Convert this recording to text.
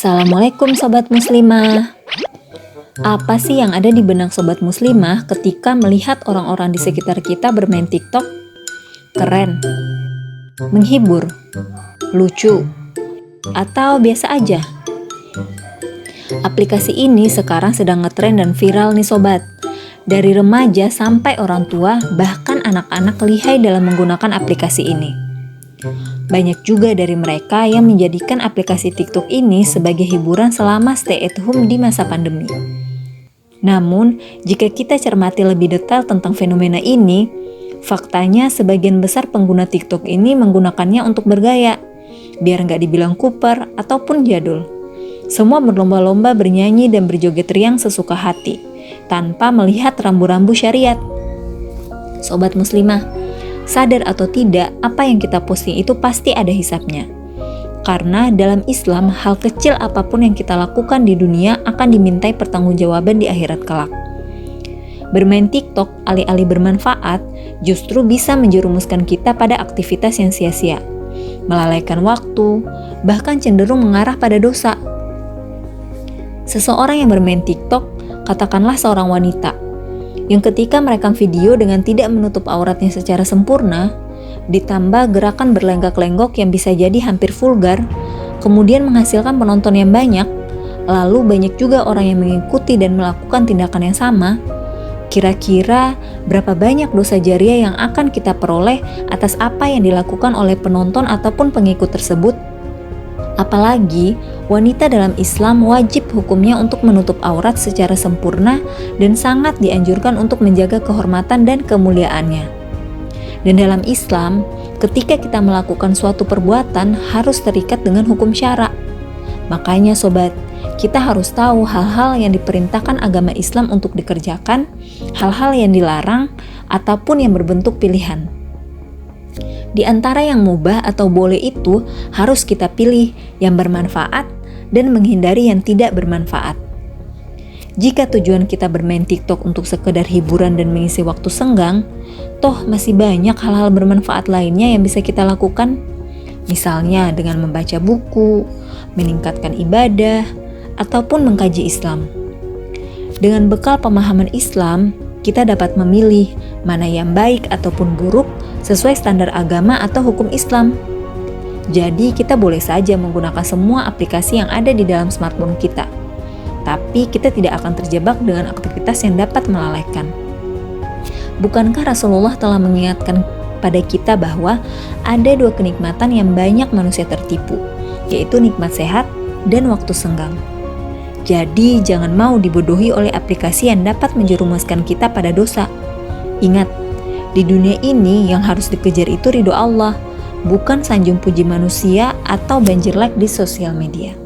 Assalamualaikum Sobat Muslimah. Apa sih yang ada di benak Sobat Muslimah ketika melihat orang-orang di sekitar kita bermain TikTok? Keren, menghibur, lucu, atau biasa aja? Aplikasi ini sekarang sedang ngetren dan viral nih Sobat. Dari remaja sampai orang tua, bahkan anak-anak lihai dalam menggunakan aplikasi ini. Banyak juga dari mereka yang menjadikan aplikasi TikTok ini sebagai hiburan selama stay at home di masa pandemi. Namun, jika kita cermati lebih detail tentang fenomena ini, faktanya sebagian besar pengguna TikTok ini menggunakannya untuk bergaya, biar nggak dibilang kuper ataupun jadul. Semua berlomba-lomba bernyanyi dan berjoget riang sesuka hati, tanpa melihat rambu-rambu syariat. Sobat Muslimah, sadar atau tidak, apa yang kita posting itu pasti ada hisabnya. Karena dalam Islam, hal kecil apapun yang kita lakukan di dunia akan dimintai pertanggungjawaban di akhirat kelak. Bermain TikTok alih-alih bermanfaat justru bisa menjerumuskan kita pada aktivitas yang sia-sia, melalaikan waktu, bahkan cenderung mengarah pada dosa. Seseorang yang bermain TikTok, katakanlah seorang wanita, yang ketika merekam video dengan tidak menutup auratnya secara sempurna, ditambah gerakan berlenggak-lenggok yang bisa jadi hampir vulgar, kemudian menghasilkan penonton yang banyak, lalu banyak juga orang yang mengikuti dan melakukan tindakan yang sama, kira-kira berapa banyak dosa jariah yang akan kita peroleh atas apa yang dilakukan oleh penonton ataupun pengikut tersebut? Apalagi, wanita dalam Islam wajib hukumnya untuk menutup aurat secara sempurna dan sangat dianjurkan untuk menjaga kehormatan dan kemuliaannya. Dan dalam Islam, ketika kita melakukan suatu perbuatan harus terikat dengan hukum syara. Makanya sobat, kita harus tahu hal-hal yang diperintahkan agama Islam untuk dikerjakan, hal-hal yang dilarang, ataupun yang berbentuk pilihan. Di antara yang mubah atau boleh itu harus kita pilih yang bermanfaat dan menghindari yang tidak bermanfaat. Jika tujuan kita bermain TikTok untuk sekedar hiburan dan mengisi waktu senggang, toh masih banyak hal-hal bermanfaat lainnya yang bisa kita lakukan. Misalnya dengan membaca buku, meningkatkan ibadah, ataupun mengkaji Islam. Dengan bekal pemahaman Islam, kita dapat memilih mana yang baik ataupun buruk sesuai standar agama atau hukum Islam. Jadi kita boleh saja menggunakan semua aplikasi yang ada di dalam smartphone kita. Tapi kita tidak akan terjebak dengan aktivitas yang dapat melalaikan. Bukankah Rasulullah telah mengingatkan pada kita bahwa ada dua kenikmatan yang banyak manusia tertipu, yaitu nikmat sehat dan waktu senggang. Jadi jangan mau dibodohi oleh aplikasi yang dapat menjerumuskan kita pada dosa. Ingat, di dunia ini yang harus dikejar itu ridho Allah, bukan sanjung puji manusia atau banjir like di sosial media.